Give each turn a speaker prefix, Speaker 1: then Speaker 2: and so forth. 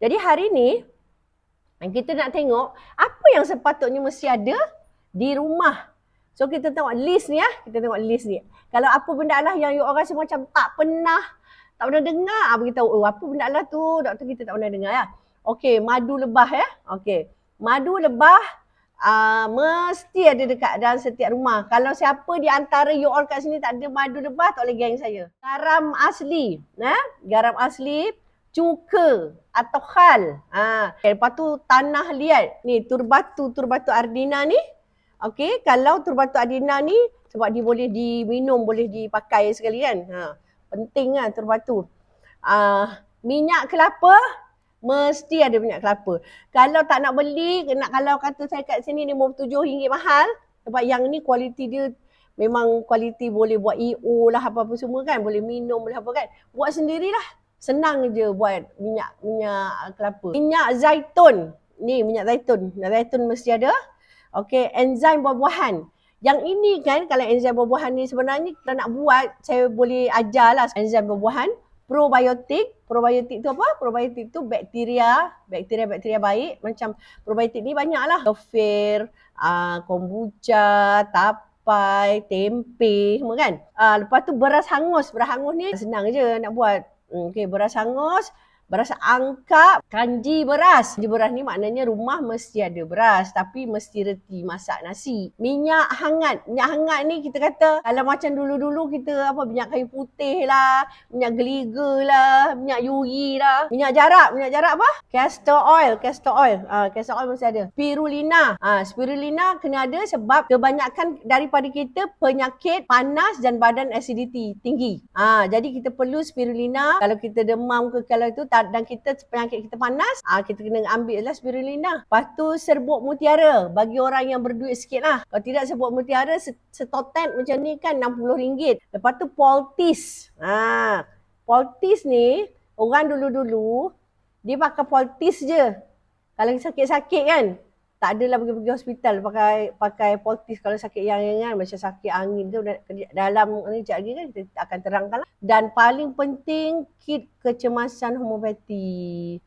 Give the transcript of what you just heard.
Speaker 1: Jadi hari ni kita nak tengok apa yang sepatutnya mesti ada di rumah. So kita tengok list ni kita tengok list ni. Kalau apa benda lah yang you orang rasa macam tak pernah dengar, beritahu apa benda lah tu, doktor kita tak pernah dengar ya. Okey, madu lebah ya. Okey. Madu lebah mesti ada dekat dalam setiap rumah. Kalau siapa di antara you all kat sini tak ada madu lebah, tak boleh geng saya. Garam asli, garam asli, cuka atau khal. Lepas tu tanah liat. Ni turbatu ardina ni. Okey, kalau turbatu ardina ni sebab dia boleh diminum, boleh dipakai sekali kan. Penting kan turbatu. Minyak kelapa, mesti ada minyak kelapa. Kalau tak nak beli, kalau kata saya kat sini RM57 mahal. Sebab yang ni kualiti dia memang kualiti boleh buat EO lah apa-apa semua kan. Boleh minum, boleh apa kan. Buat sendirilah. Senang je buat minyak kelapa. Minyak zaitun. Ni minyak zaitun. Minyak zaitun mesti ada. Okey, enzim buah-buahan. Yang ini kan kalau enzim buah-buahan ni sebenarnya kita nak buat, saya boleh ajarlah enzim buah-buahan. Probiotik. Probiotik tu apa? Probiotik tu bakteria baik. Macam probiotik ni banyak lah. Kefir, kombucha, tapai, tempe semua kan. Lepas tu beras hangus. Beras hangus ni senang je nak buat. Okey, beras hangus, beras angkap, kanji beras. Kanji beras ni maknanya rumah mesti ada beras tapi mesti reti masak nasi. Minyak hangat. Minyak hangat ni kita kata kalau macam dulu-dulu kita minyak kayu putih lah, minyak geliga lah, minyak yuri lah, minyak jarak apa? Castor oil. Castor oil mesti ada. Spirulina. Spirulina kena ada sebab kebanyakan daripada kita penyakit panas dan badan acidity tinggi. Jadi kita perlu spirulina kalau kita demam ke kalau itu dan kita penyakit kita panas, kita kena ambil lah spirulina. Lepas tu serbuk mutiara bagi orang yang berduit sikit lah. Kalau tidak serbuk mutiara setotet macam ni kan RM60. Lepas tu Poltis. Poltis ni orang dulu-dulu dia pakai Poltis je. Kalau sakit-sakit kan, tak adalah pergi hospital pakai Poltis kalau sakit yang ringan macam sakit angin tu dalam ni sekejap lagi kan kita akan terangkan lah. Dan paling penting kit kecemasan homeopati.